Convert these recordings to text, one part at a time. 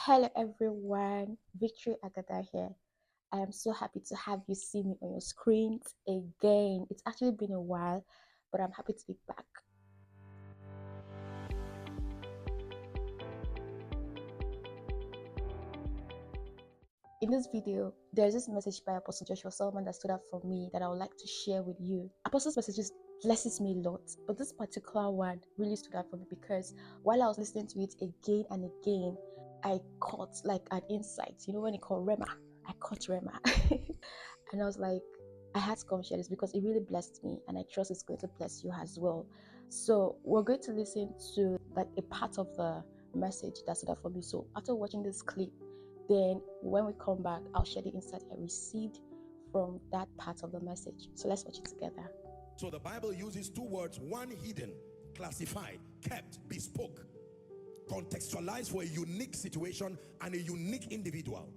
Hello everyone, Victory Agada here. I am so happy to have you see me on your screens again. It's actually been a while, but I'm happy to be back. In this video, there's this message by Apostle Joshua Selman that stood out for me that I would like to share with you. Apostle's messages blesses me a lot, but this particular one really stood out for me because while I was listening to it again and again, I caught like an insight. You know when you call Rema, I caught Rema, and I was like, I had to come share this because it really blessed me, and I trust it's going to bless you as well. So we're going to listen to like a part of the message that stood out for me. So after watching this clip, then when we come back, I'll share the insight I received from that part of the message. So let's watch it together. So the Bible uses two words: one, hidden, classified, kept, bespoke, contextualized for a unique situation and a unique individual.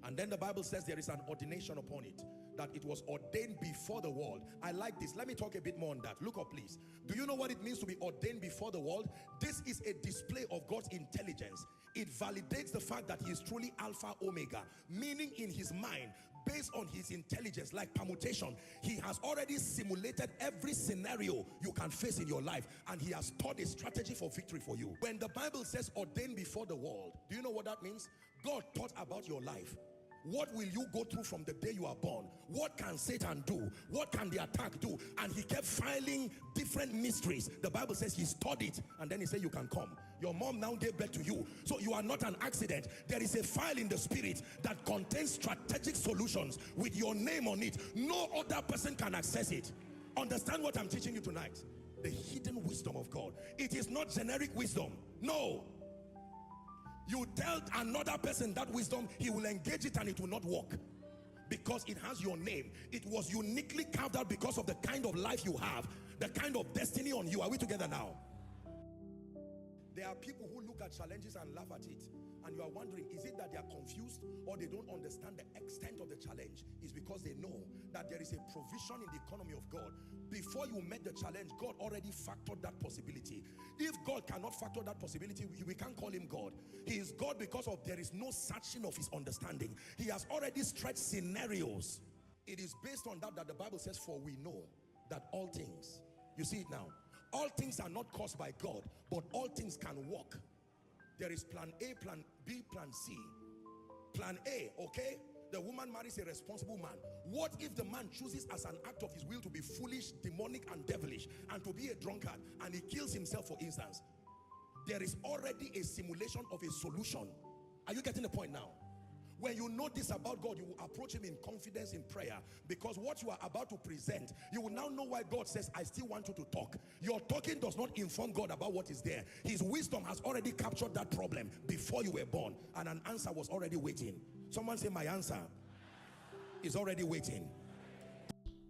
And then the Bible says there is an ordination upon it, that it was ordained before the world. I like this. Let me talk a bit more on that. Look up, please. Do you know what it means to be ordained before the world? This is a display of God's intelligence. It validates the fact that he is truly Alpha Omega, meaning in his mind, based on his intelligence, like permutation, he has already simulated every scenario you can face in your life, and he has taught a strategy for victory for you. When the Bible says ordained before the world, do you know what that means? God thought about your life. What will you go through from the day you are born? What can Satan do? What can the attack do? And he kept filing different mysteries. The Bible says he studied, and then he said you can come. Your mom now gave birth to you, so you are not an accident. There is a file in the spirit that contains strategic solutions with your name on it. No other person can access it. Understand what I'm teaching you tonight? The hidden wisdom of God. It is not generic wisdom. No. You tell another person that wisdom, he will engage it and it will not work, because it has your name. It was uniquely carved out because of the kind of life you have, the kind of destiny on you. Are we together now? There are people who look at challenges and laugh at it, and you are wondering, is it that they are confused or they don't understand the extent of the challenge? It's because they know that there is a provision in the economy of God. Before you met the challenge, God already factored that possibility. If God cannot factor that possibility, we can't call him God. He is God because of there is no searching of his understanding. He has already stretched scenarios. It is based on that the Bible says, for we know that all things, you see it now, all things are not caused by God, but all things can work. There is plan A, plan B, plan C. Plan A, okay? The woman marries a responsible man. What if the man chooses as an act of his will to be foolish, demonic, and devilish, and to be a drunkard, and he kills himself, for instance? There is already a simulation of a solution. Are you getting the point now? When you know this about God, you will approach him in confidence in prayer, because what you are about to present, you will now know why God says, I still want you to talk. Your talking does not inform God about what is there. His wisdom has already captured that problem before you were born, and an answer was already waiting. Someone say, my answer is already waiting.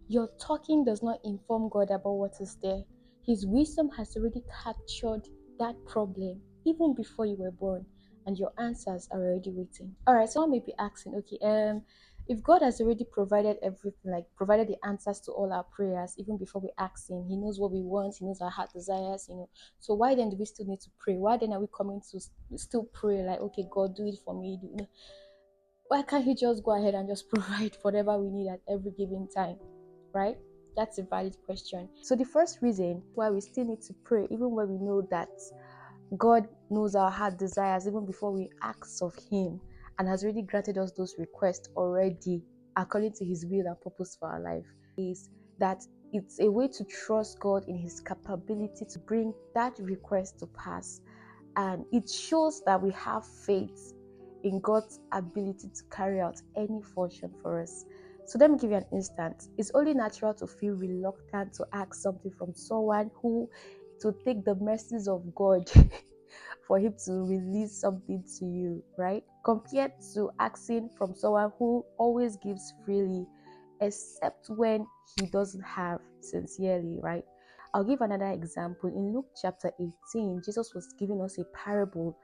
Your talking does not inform God about what is there. His wisdom has already captured that problem even before you were born, and your answers are already waiting. All right, so I may be asking, okay, if God has already provided everything, like provided the answers to all our prayers even before we ask him, he knows what we want, he knows our heart desires, so why then do we still need to pray? Why then are we coming to still pray like, okay, God, do it for me? Why can't he just go ahead and just provide whatever we need at every given time, right? That's a valid question. So the first reason why we still need to pray, even when we know that God knows our heart desires even before we ask of him, and has already granted us those requests already according to his will and purpose for our life, is that it's a way to trust God in his capability to bring that request to pass. And it shows that we have faith in God's ability to carry out any function for us. So let me give you an instance. It's only natural to feel reluctant to ask something from someone who to take the mercies of God for him to release something to you, right? Compared to asking from someone who always gives freely, except when he doesn't have sincerely, right? I'll give another example. In Luke chapter 18, Jesus was giving us a parable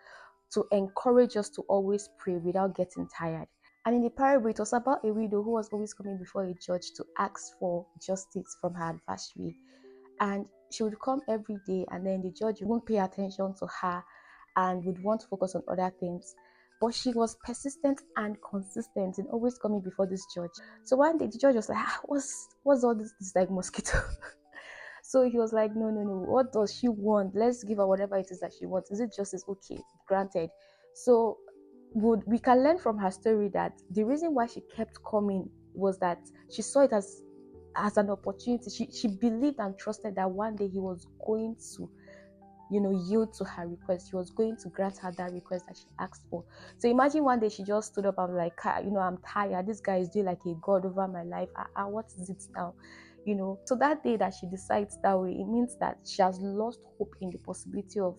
to encourage us to always pray without getting tired. And in the parable, it was about a widow who was always coming before a judge to ask for justice from her adversary. And she would come every day, and then the judge won't pay attention to her and would want to focus on other things. But she was persistent and consistent in always coming before this judge. So one day the judge was like, what's all this like mosquito? So he was like, no, no, no. What does she want? Let's give her whatever it is that she wants. Is it justice? Okay, granted. So we can learn from her story that the reason why she kept coming was that she saw it as an opportunity. She believed and trusted that one day he was going to yield to her request. He was going to grant her that request that she asked for. So imagine one day she just stood up and like, I'm tired. This guy is doing like a god over my life. What is it now? So that day that she decides that way, it means that she has lost hope in the possibility of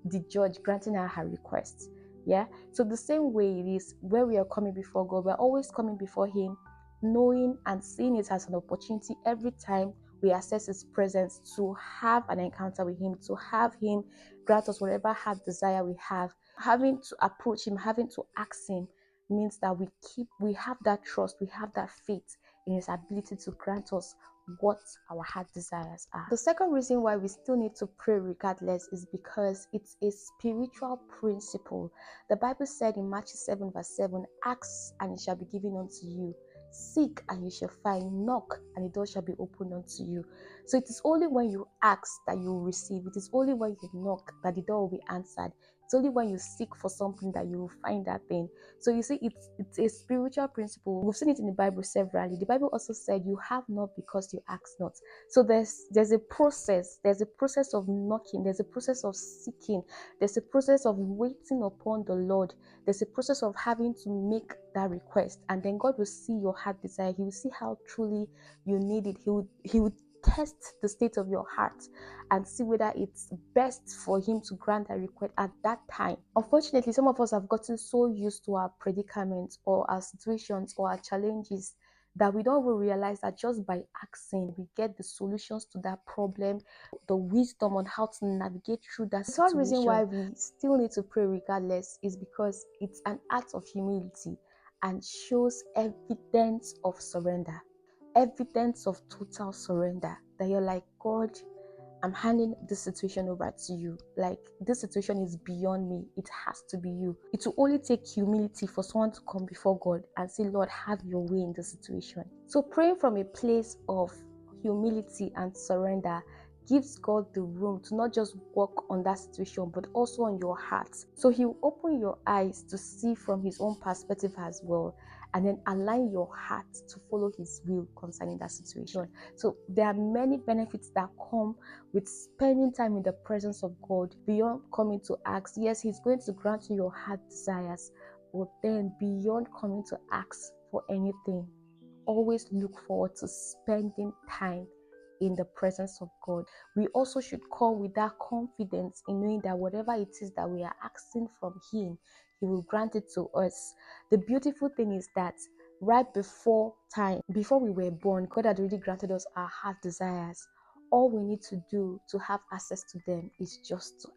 the judge granting her request. Yeah. So the same way it is where we are coming before God, we're always coming before Him, knowing and seeing it as an opportunity every time we access His presence to have an encounter with Him, to have Him grant us whatever heart desire we have. Having to approach Him, having to ask Him means that we have that trust, we have that faith in His ability to grant us what our heart desires are. The second reason why we still need to pray regardless is because it's a spiritual principle. The Bible said in Matthew 7 verse 7, ask and it shall be given unto you. Seek and you shall find. Knock and the door shall be opened unto you. So it is only when you ask that you will receive. It is only when you knock that the door will be answered. It's only when you seek for something that you will find that thing. So you see, it's a spiritual principle. We've seen it in the Bible severally. The Bible also said you have not because you ask not. So there's a process. There's a process of knocking. There's a process of seeking. There's a process of waiting upon the Lord. There's a process of having to make that request, and then God will see your heart desire. He will see how truly you need it. He would test the state of your heart and see whether it's best for Him to grant that request at that time. Unfortunately, some of us have gotten so used to our predicaments or our situations or our challenges that we don't even realize that just by asking, we get the solutions to that problem, the wisdom on how to navigate through that situation. The third reason why we still need to pray regardless is because it's an act of humility and shows evidence of surrender, evidence of total surrender, that you're like, God, I'm handing this situation over to you. Like, this situation is beyond me. It has to be you. It will only take humility for someone to come before God and say, Lord, have your way in this situation. So praying from a place of humility and surrender gives God the room to not just work on that situation, but also on your heart. So He will open your eyes to see from His own perspective as well, and then align your heart to follow His will concerning that situation. So there are many benefits that come with spending time in the presence of God beyond coming to ask. Yes, He's going to grant you your heart desires, but then beyond coming to ask for anything, always look forward to spending time in the presence of God. We also should come with that confidence in knowing that whatever it is that we are asking from Him, He will grant it to us. The beautiful thing is that right before time, before we were born, God had already granted us our heart desires. All we need to do to have access to them is just to